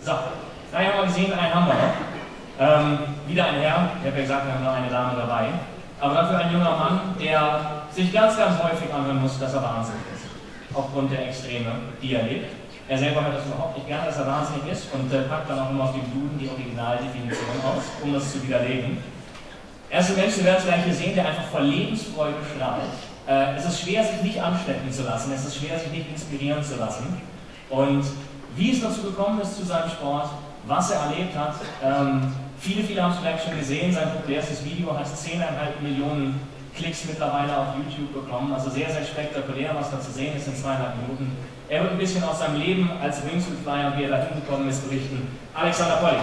So, na, haben wir gesehen, einen haben wir noch. Wieder ein Herr, ich habe ja gesagt, wir haben noch eine Dame dabei. Aber dafür ein junger Mann, der sich ganz, ganz häufig anhören muss, dass er wahnsinnig ist. Aufgrund der Extreme, die er lebt. Er selber hört das überhaupt nicht gern, dass er wahnsinnig ist und packt dann auch immer auf dem Duden die Originaldefinition aus, um das zu widerlegen. Er ist ein Mensch, wir werden es gleich hier sehen, der einfach vor Lebensfreude strahlt. Es ist schwer, sich nicht anstecken zu lassen, es ist schwer, sich nicht inspirieren zu lassen. Und wie es dazu gekommen ist zu seinem Sport, was er erlebt hat, viele haben es vielleicht schon gesehen, sein populärstes Video hat 10,5 Millionen Klicks mittlerweile auf YouTube bekommen, also sehr, sehr spektakulär, was da zu sehen ist in 2,5 Minuten. Er wird ein bisschen aus seinem Leben als Wingsuit-Flyer und wie er da hingekommen ist berichten. Alexander Polli.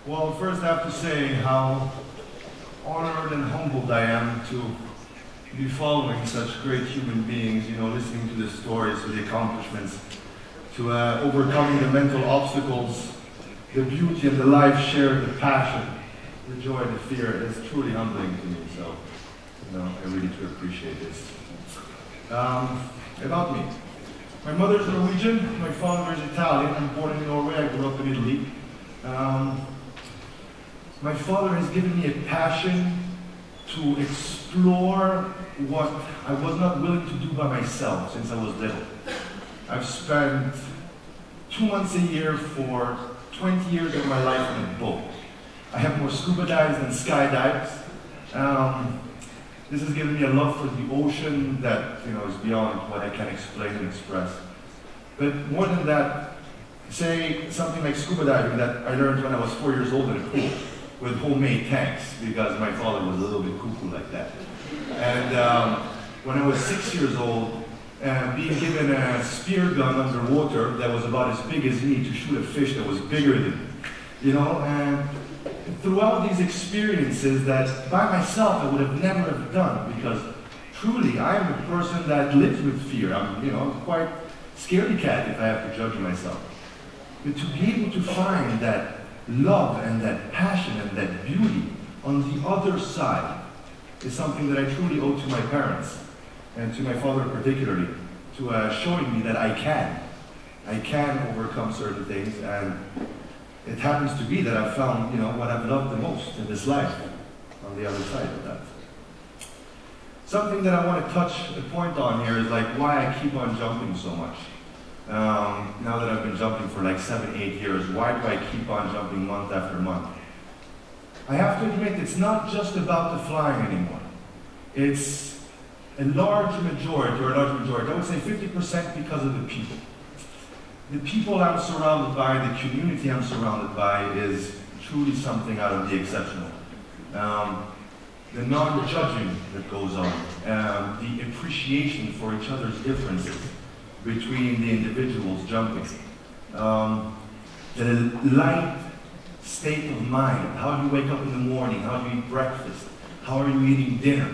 Well, first I have to say how honored and humbled I am to be following such great human beings, you know, listening to the stories, to the accomplishments, to overcoming the mental obstacles, the beauty and the life shared, the passion, the joy, the fear. It's truly humbling to me, so, you know, I really do appreciate this. About me. My mother's Norwegian, my father is Italian. I'm born in Norway, I grew up in Italy. My father has given me a passion to explore what I was not willing to do by myself since I was little. I've spent 2 months a year for 20 years of my life on a boat. I have more scuba dives than skydives. This has given me a love for the ocean that, you know, is beyond what I can explain and express. But more than that, say something like scuba diving that I learned when I was 4 years old in a pool with homemade tanks, because my father was a little bit cuckoo like that. And when I was 6 years old, being given a spear gun underwater that was about as big as me to shoot a fish that was bigger than me, you know, and throughout these experiences that by myself I would have never have done, because truly I am a person that lives with fear. I'm, you know, I'm quite scaredy cat if I have to judge myself. But to be able to find that love and that passion and that beauty on the other side is something that I truly owe to my parents, and to my father particularly, to showing me that I can overcome certain things, and it happens to be that I've found, you know, what I've loved the most in this life on the other side of that. Something that I want to touch a point on here is like why I keep on jumping so much. Now that I've been jumping for like 7-8 years, why do I keep on jumping month after month? I have to admit, it's not just about the flying anymore. It's a large majority, I would say 50% because of the people. The people I'm surrounded by, the community I'm surrounded by is truly something out of the exceptional. The non-judging that goes on, the appreciation for each other's differences between the individuals jumping, the light state of mind, how do you wake up in the morning, how do you eat breakfast, how are you eating dinner,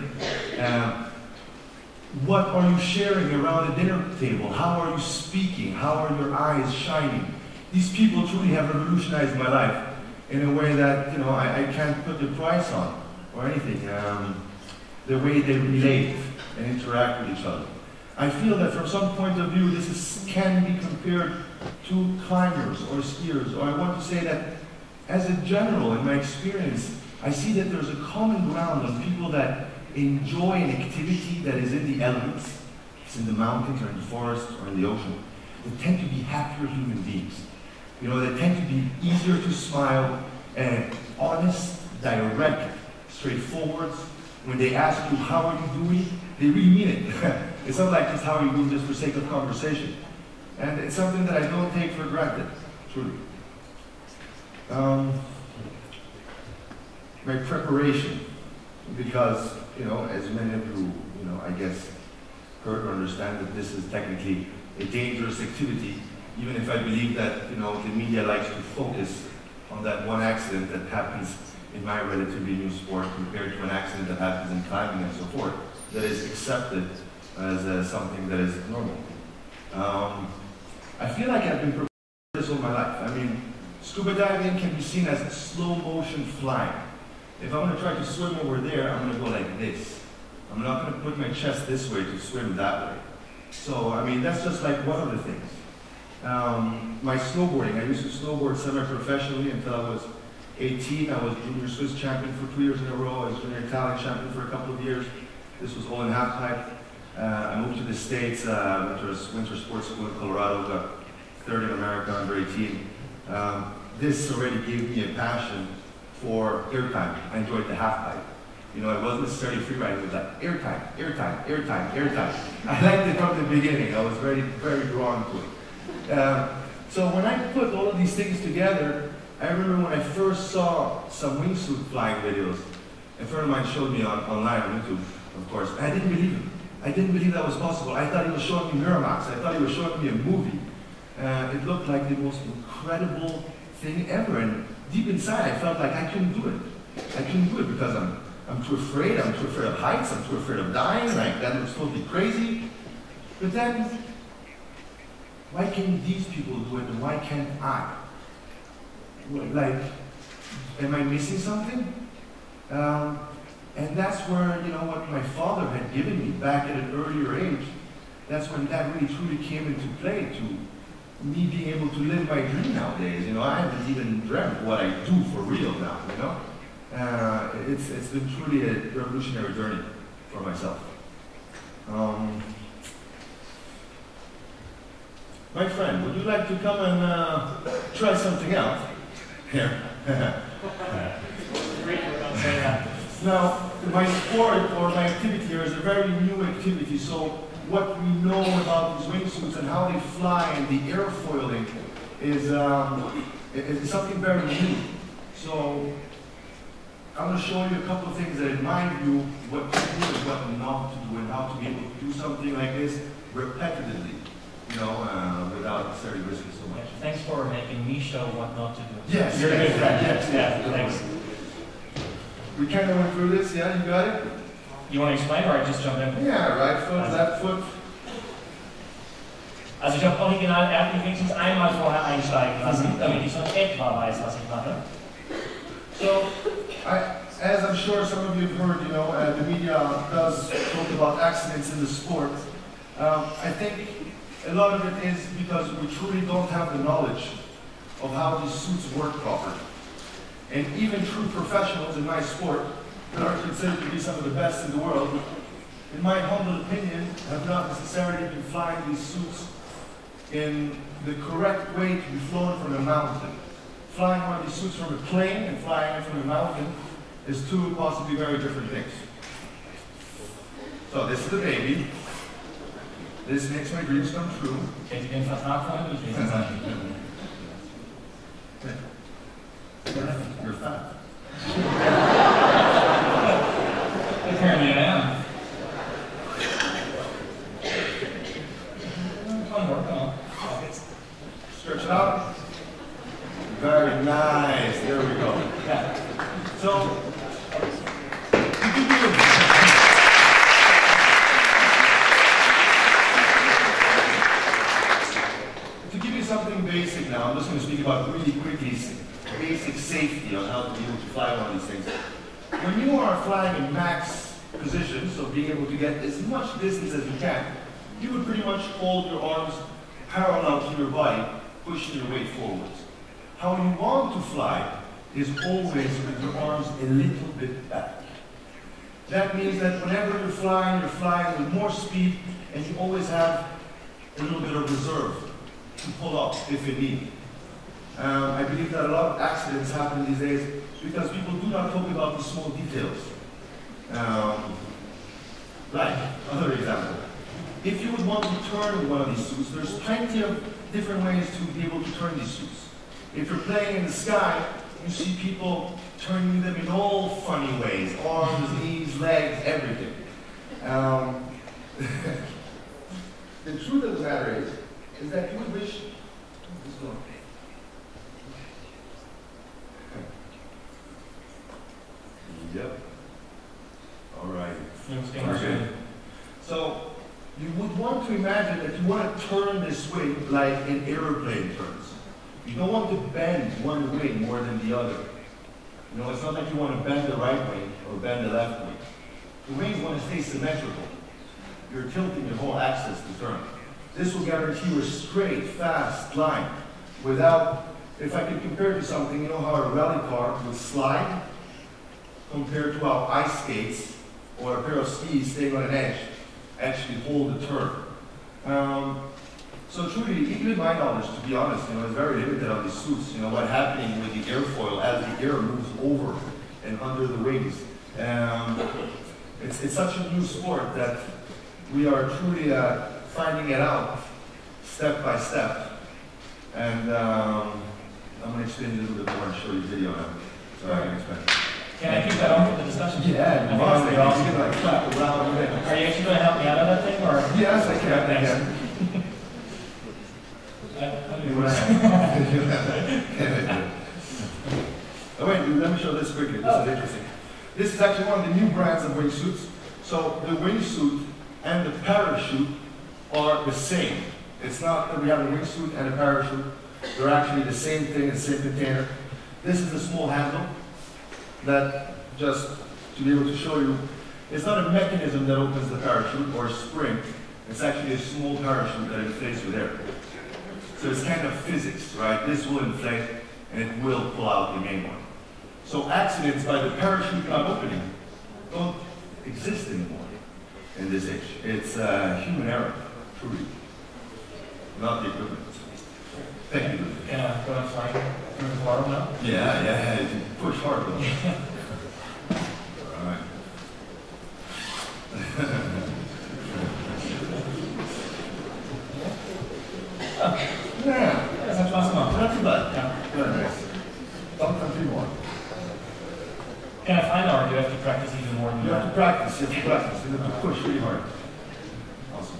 what are you sharing around the dinner table, how are you speaking, how are your eyes shining. These people truly have revolutionized my life in a way that, you know, I can't put the price on or anything. The way they relate and interact with each other. I feel that from some point of view this can be compared to climbers or skiers, or I want to say that as a general, in my experience, I see that there's a common ground on people that enjoy an activity that is in the elements, it's in the mountains or in the forest or in the ocean. They tend to be happier human beings. You know, they tend to be easier to smile and honest, direct, straightforward. When they ask you, how are you doing, they really mean it. It's not like just how are you doing just for sake of conversation. And it's something that I don't take for granted, truly. My preparation, because, you know, as many of you, you know, I guess, heard or understand that this is technically a dangerous activity, even if I believe that, you know, the media likes to focus on that one accident that happens in my relatively new sport compared to an accident that happens in climbing and so forth, that is accepted as something that is normal. I feel like I've been prepared for this all my life. I mean, scuba diving can be seen as slow motion flying. If I'm going to try to swim over there, I'm going to go like this. I'm not going to put my chest this way to swim that way. So, I mean, that's just like one of the things. My snowboarding, I used to snowboard semi-professionally until I was 18. I was junior Swiss champion for 2 years in a row. I was junior Italian champion for a couple of years. This was all in half pipe. I moved to the States, winter sports school in Colorado, got third in America, under 18. This already gave me a passion for airtime. I enjoyed the half pipe. You know, it wasn't necessarily free riding, it was like airtime, airtime, airtime, airtime. I liked it from the beginning. I was very, very drawn to it. So when I put all of these things together, I remember when I first saw some wingsuit flying videos, a friend of mine showed me online on YouTube, of course, and I didn't believe him. I didn't believe that was possible. I thought he was showing me Miramax. I thought he was showing me a movie. It looked like the most incredible thing ever, and deep inside I felt like I couldn't do it. I couldn't do it because I'm too afraid. I'm too afraid of heights. I'm too afraid of dying. Like, that looks totally crazy. But then, why can these people do it and why can't I? Like, am I missing something? And that's where, you know, what my father had given me back at an earlier age, that's when that really truly came into play to me being able to live my dream nowadays. You know, I haven't even dreamt what I do for real now, you know? It's been truly a revolutionary journey for myself. My friend, would you like to come and try something out? Here. Now, my sport or my activity here is a very new activity, so what we know about these wingsuits and how they fly and the airfoiling is something very new. So, I'm going to show you a couple of things that in my view, what to do and what not to do, and how to be able to do something like this repetitively, you know, without necessarily risking so much. Thanks for making me show what not to do. Yes, you're a good friend. Yes, yeah, thanks. We kind of went through this, yeah? You got it? You want to explain or I just jump in? Yeah, right foot, left foot. Also ich habe original mich wenigstens einmal vorher einsteigen lassen, damit ich so etwa weiß, was ich mache. So, as I'm sure some of you have heard, you know, the media does talk about accidents in the sport. I think a lot of it is because we truly don't have the knowledge of how these suits work properly. And even true professionals in my sport, that are considered to be some of the best in the world, in my humble opinion, have not necessarily been flying these suits in the correct way to be flown from a mountain. Flying one of these suits from a plane and flying it from a mountain is two possibly very different things. So this is the baby. This makes my dreams come true. Kennt ihr den Vertrag von dem? Ich weiß es nicht. You're fat. Apparently I am. Come on, work on. Stretch it out. Very nice. There we go. Yeah. So, to give you something basic now, I'm just going to speak about really quickly basic safety on how to be able to fly one of these things. When you are flying in max position, so being able to get as much distance as you can, you would pretty much hold your arms parallel to your body, pushing your weight forwards. How you want to fly is always with your arms a little bit back. That means that whenever you're flying with more speed, and you always have a little bit of reserve to pull up if you need. I believe that a lot of accidents happen these days because people do not talk about the small details. Like, another example. If you would want to turn one of these suits, there's plenty of different ways to be able to turn these suits. If you're playing in the sky, you see people turning them in all funny ways. Arms, knees, legs, everything. The truth of the matter is that you would wish... Yep. All right. Okay. So, you would want to imagine that you want to turn this wing like an airplane turns. You don't want to bend one wing more than the other. You know, it's not like you want to bend the right way or bend the left way. The wings want to stay symmetrical. You're tilting your whole axis to turn. This will guarantee you a straight, fast line without, if I could compare it to something, you know how a rally car would slide compared to how ice skates or a pair of skis staying on an edge actually hold the turn. So truly, even my knowledge, to be honest, you know, is very limited on these suits. You know, what's happening with the airfoil as the air moves over and under the wings. It's such a new sport that we are truly finding it out step by step. And I'm going to explain a little bit more and show you a video now, so I can explain. Can I keep that on for the discussion? Yeah, you must. You're going to like clap around. Are you actually going to help me out of that thing, or? Yes, I can. Oh wait, let me show this quickly. This is interesting. This is actually one of the new brands of wingsuits. So the wingsuit and the parachute are the same. It's not that we have a wingsuit and a parachute. They're actually the same thing, the same container. This is a small handle that, just to be able to show you, it's not a mechanism that opens the parachute or a spring. It's actually a small parachute that inflates with air. So it's kind of physics, right? This will inflate and it will pull out the main one. So accidents by the parachute not opening don't exist anymore in this age. It's human error, truly, not the equipment. Thank you. Can I go and fly through the water now? Yeah, push hard though. All right. Yeah, das hat Spaß gemacht. not too bad. Yeah. Very nice. Sometimes more. Can I find out, or do you have to practice even more than You have to that? practice, you have to practice. You have to push really hard. Awesome.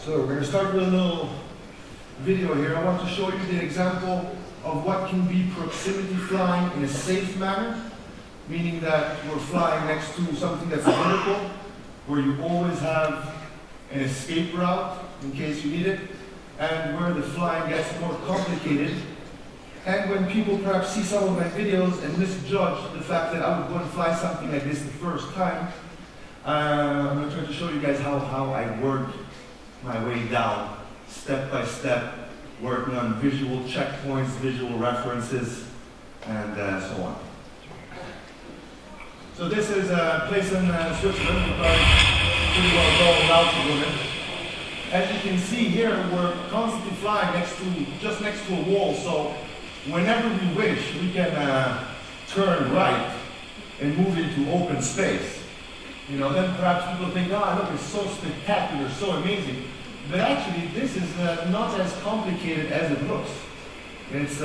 So we're going to start with a little video here. I want to show you the example of what can be proximity flying in a safe manner, meaning that we're flying next to something that's vertical, where you always have an escape route in case you need it, and where the flying gets more complicated. And when people perhaps see some of my videos and misjudge the fact that I would go and fly something like this the first time, I'm going to try to show you guys how I work my way down, step by step, working on visual checkpoints, visual references, and so on. So this is a place in Switzerland, pretty well known altitude. As you can see here, we're constantly flying just next to a wall, so whenever we wish, we can turn right and move into open space. You know, then perhaps people think, look, it's so spectacular, so amazing. But actually, this is not as complicated as it looks. It's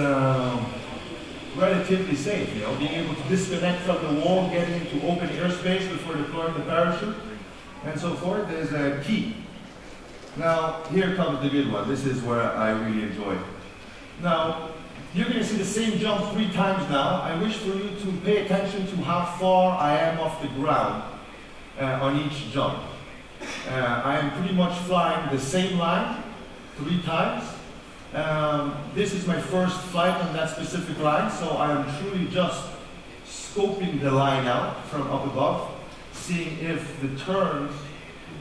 relatively safe, you know, being able to disconnect from the wall, getting into open airspace before deploying the parachute, and so forth is a key. Now, here comes the good one. This is where I really enjoy. Now, you're going to see the same jump 3 times now. I wish for you to pay attention to how far I am off the ground on each jump. I am pretty much flying the same line 3 times. This is my first flight on that specific line, so I am truly just scoping the line out from up above, seeing if the turns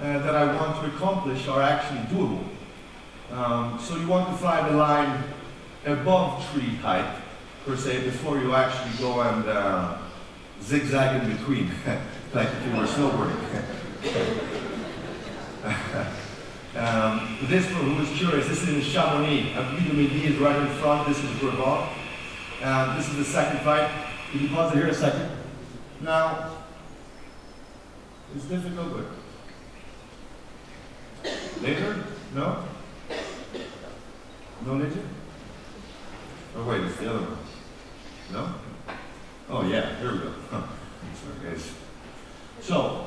that I want to accomplish are actually doable. So you want to fly the line above tree height, per se, before you actually go and zigzag in between, like if you were snowboarding. This, for who is curious, this is in Chamonix. Abidou is right in front. This is Brabant. This is the second flight. Can you pause it here a second? Now, it's difficult, but later? No? No later? Oh wait, it's the other one. No? Oh yeah, here we go. Sorry guys. So,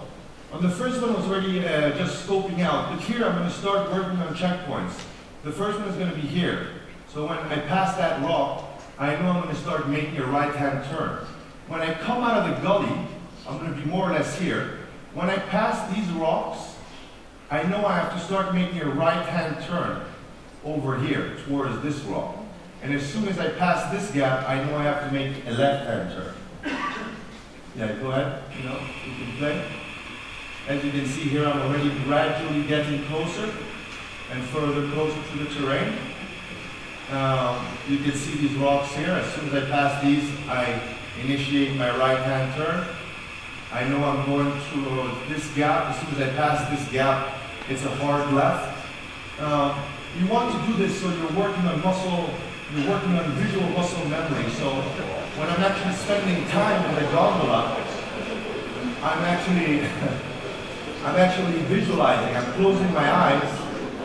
on the first one I was already just scoping out, but here I'm going to start working on checkpoints. The first one is going to be here. So when I pass that rock, I know I'm going to start making a right-hand turn. When I come out of the gully, I'm going to be more or less here. When I pass these rocks, I know I have to start making a right-hand turn over here towards this rock. And as soon as I pass this gap, I know I have to make a left-hand turn. Yeah, go ahead, you can play. As you can see here, I'm already gradually getting closer and further closer to the terrain. You can see these rocks here. As soon as I pass these, I initiate my right-hand turn. I know I'm going through this gap. As soon as I pass this gap, it's a hard left. You want to do this so you're working on visual muscle memory. So when I'm actually spending time in the gondola, I'm actually visualizing. I'm closing my eyes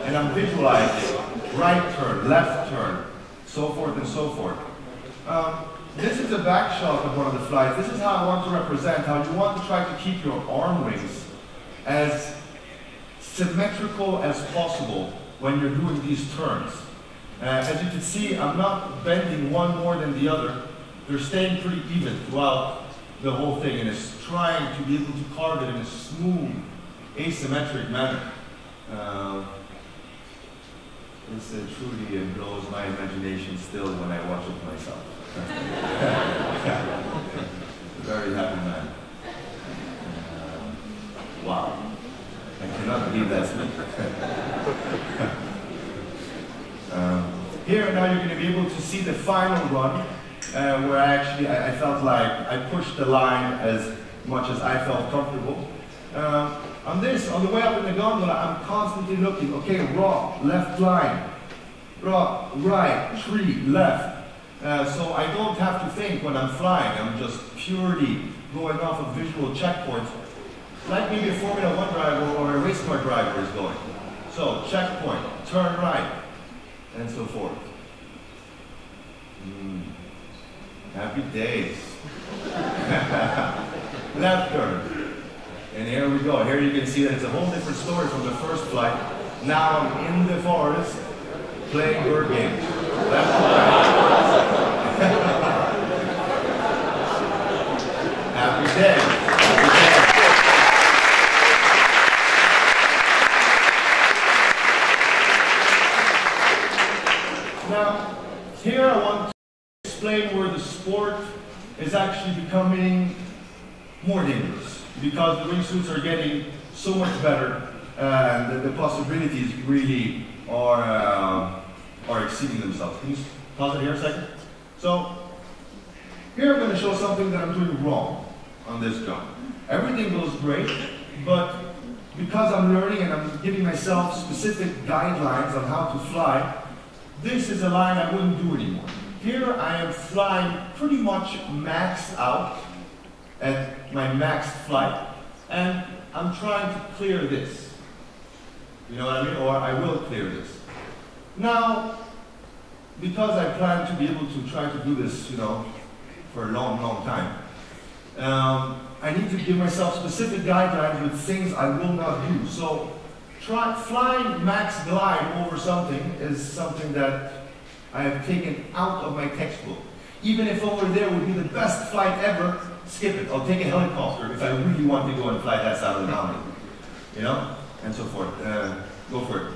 and I'm visualizing right turn, left turn, so forth and so forth. This is a back shot of one of the flights. This is how I want to represent how you want to try to keep your arm wings as symmetrical as possible when you're doing these turns. As you can see, I'm not bending one more than the other. They're staying pretty even throughout the whole thing, and it's trying to be able to carve it in a smooth, asymmetric manner. This truly blows my imagination still when I watch it myself. Very happy man. Wow. I cannot believe that's me. Here now you're going to be able to see the final run where I felt like I pushed the line as much as I felt comfortable. On the way up in the gondola, I'm constantly looking, okay, rock, left line, rock, right, tree, left. So I don't have to think when I'm flying. I'm just purely going off of visual checkpoints, like maybe a Formula 1 driver or a race car driver is going. So checkpoint, turn right, and so forth. Happy days. Left turn. And here we go. Here you can see that it's a whole different story from the first flight. Now I'm in the forest playing bird games. Left to right. Happy days. Now, here I want to explain where the sport is actually becoming more dangerous, because the wingsuits are getting so much better, and the possibilities really are exceeding themselves. Can you pause it here a second? So, here I'm going to show something that I'm doing wrong on this jump. Everything goes great, but because I'm learning and I'm giving myself specific guidelines on how to fly, this is a line I wouldn't do anymore. Here I am flying pretty much maxed out at my maxed flight, and I'm trying to clear this. You know what I mean? Or I will clear this. Now, because I plan to be able to try to do this, for a long, long time, I need to give myself specific guidelines with things I will not do. So, flying max glide over something is something that I have taken out of my textbook. Even if over there would be the best flight ever, skip it. I'll take a helicopter if I really want to go and fly that side of the mountain. And so forth. Go for it.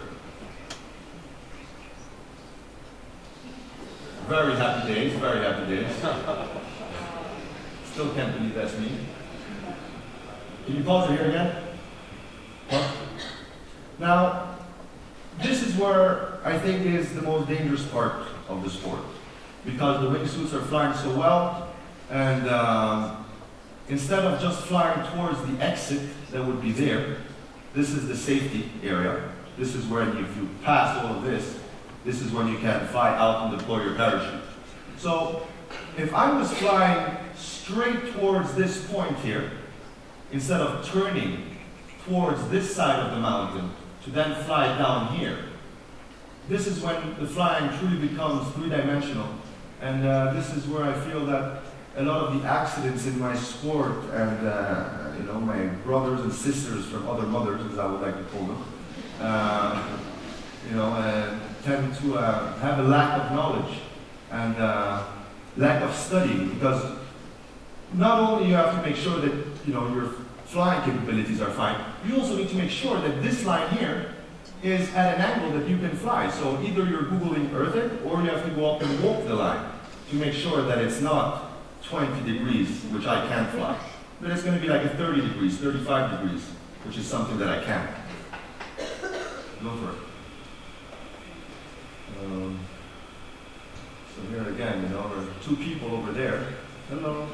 Very happy days, very happy days. Still can't believe that's me. Can you pause it here again? What? Now, this is where I think is the most dangerous part of the sport, because the wingsuits are flying so well, and instead of just flying towards the exit that would be there, this is the safety area. This is where if you pass all of this, this is when you can fly out and deploy your parachute. So, if I was flying straight towards this point here, instead of turning towards this side of the mountain to then fly down here, this is when the flying truly becomes three-dimensional. And this is where I feel that a lot of the accidents in my sport and my brothers and sisters from other mothers, as I would like to call them, tend to have a lack of knowledge and lack of study, because not only you have to make sure that you're flying capabilities are fine, you also need to make sure that this line here is at an angle that you can fly. So either you're Googling Earth it, or you have to go up and walk the line to make sure that it's not 20 degrees, which I can't fly. But it's going to be like a 30 degrees, 35 degrees, which is something that I can't. Go for it. So here again, you know, there are two people over there. Hello.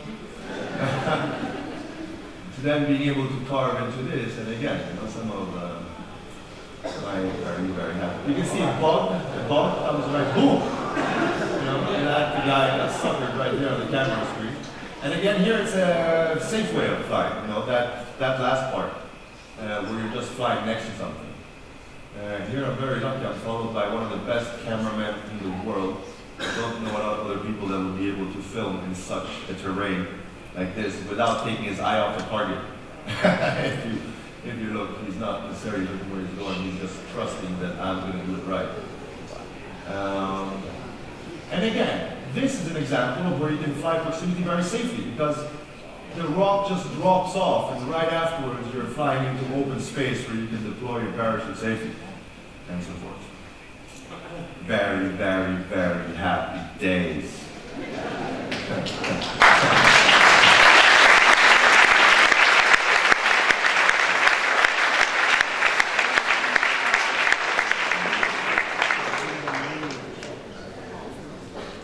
To then being able to carve into this, and again, you know, some of I'm very, very happy. You can see a bug comes right, boom! You know, and that the guy got suckered right there on the camera screen. And again, here it's a safe way of flying, you know, that last part, where you're just flying next to something. Here I'm very lucky, I'm followed by one of the best cameramen in the world. I don't know other people that would be able to film in such a terrain like this without taking his eye off the target. If you look, he's not necessarily looking where he's going, he's just trusting that I'm going to do it right. And again, this is an example of where you can fly proximity very safely, because the rock just drops off, and right afterwards you're flying into open space where you can deploy your parachute safely, and so forth. Very, very, very happy days.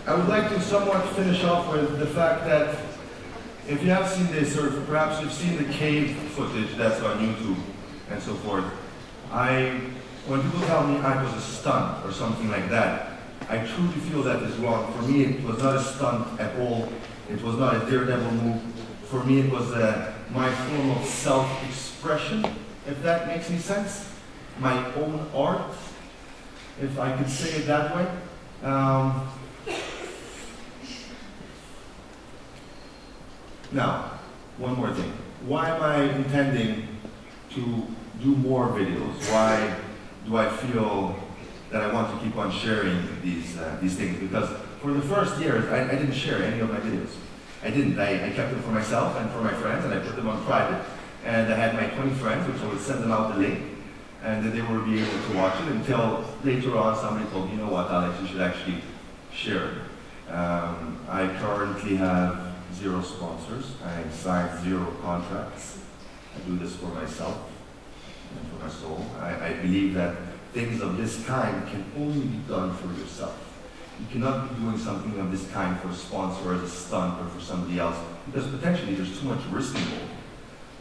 I would like to somewhat finish off with the fact that if you have seen this, or perhaps you've seen the cave footage that's on YouTube and so forth, when people tell me I was a stunt or something like that, I truly feel that is wrong. For me, it was not a stunt at all. It was not a daredevil move. For me, it was my form of self-expression, if that makes any sense. My own art, if I could say it that way. Now, one more thing. Why am I intending to do more videos? Why do I feel that I want to keep on sharing these things? Because for the first years, I didn't share any of my videos. I didn't. I kept them for myself and for my friends, and I put them on private. And I had my 20 friends, which I would send them out the link, and that they would be able to watch it until later on somebody told me, you know what, Alex, you should actually share it. I currently have 0 sponsors. I signed 0 contracts. I do this for myself and for my soul. I believe that things of this kind can only be done for yourself. You cannot be doing something of this kind for a sponsor, as a stunt, or for somebody else, because potentially there's too much risk involved.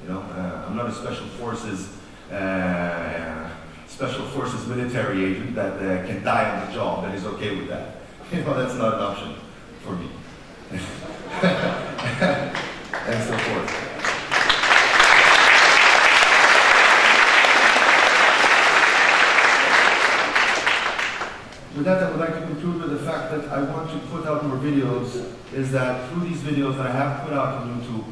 You know, I'm not a special forces military agent that can die on the job and is okay with that. You know, that's not an option for me. And so forth. With that, I would like to conclude with the fact that I want to put out more videos, is that through these videos that I have put out on YouTube,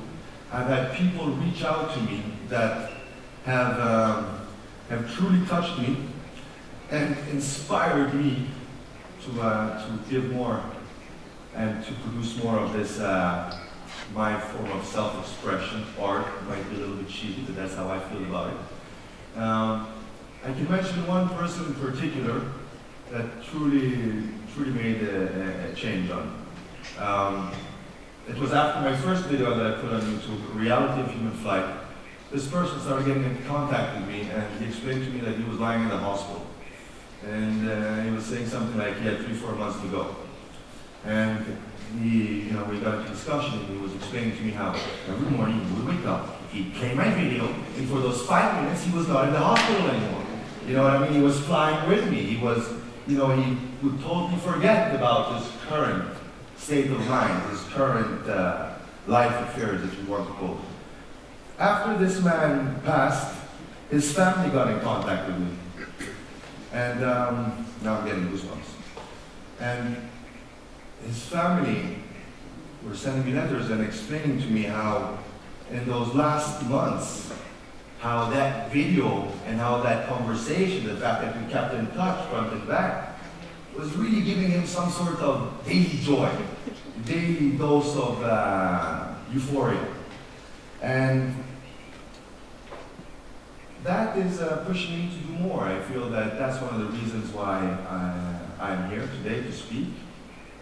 I've had people reach out to me that have truly touched me and inspired me to give more and to produce more of this, my form of self-expression. Art might be a little bit cheesy, but that's how I feel about it. I can mention one person in particular that truly made a change on. It was after my first video that I put on YouTube, Reality of Human Flight. This person started getting in contact with me, and he explained to me that he was lying in the hospital. And he was saying something like he had 3-4 months to go. And we got into discussion, and he was explaining to me how every morning he would wake up, he'd play my video, and for those 5 minutes he was not in the hospital anymore. You know what I mean? He was flying with me. He was, he would totally forget about his current state of mind, his current life affairs, if you want to call it. After this man passed, his family got in contact with me. And now I'm getting goosebumps. And his family were sending me letters and explaining to me how in those last months, how that video and how that conversation, the fact that we kept in touch front and back, was really giving him some sort of daily joy, daily dose of euphoria. And that is pushing me to do more. I feel that that's one of the reasons why I'm here today to speak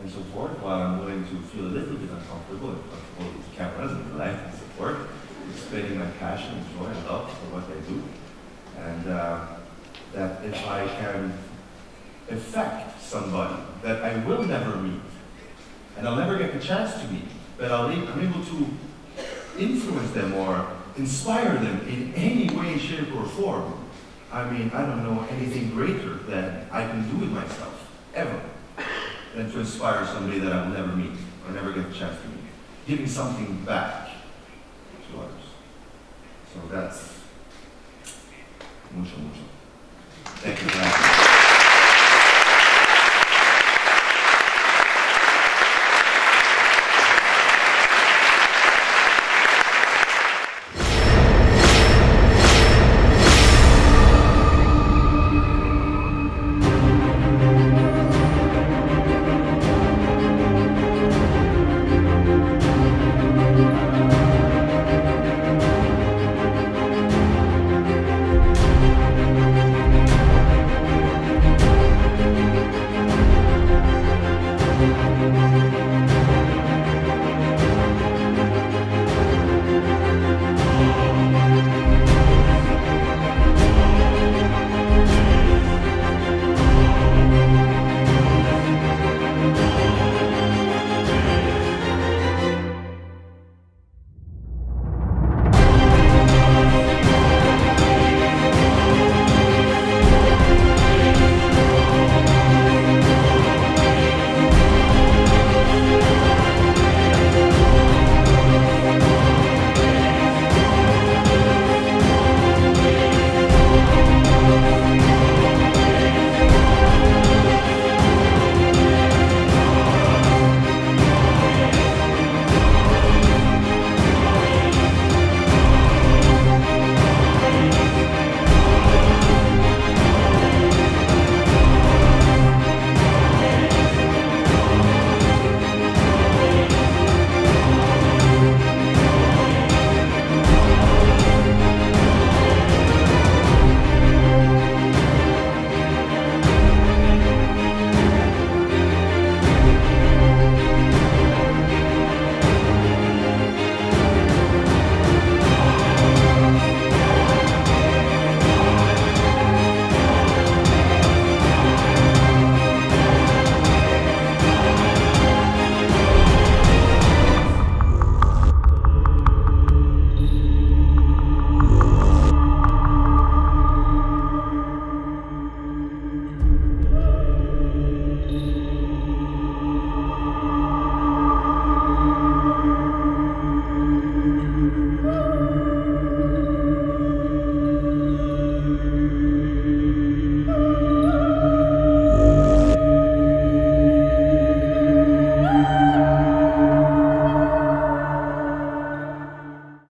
and so forth, while I'm willing to feel a little bit uncomfortable with cameras and light and so forth, explaining my passion, joy, and love for what I do. And that if I can affect somebody that I will never meet, and I'll never get the chance to meet, but I'm able to influence them or inspire them in any way, shape, or form. I mean, I don't know anything greater than I can do with myself, ever, than to inspire somebody that I will never meet, or never get the chance to meet. Giving something back to others. So that's mucho, mucho. Thank you very much.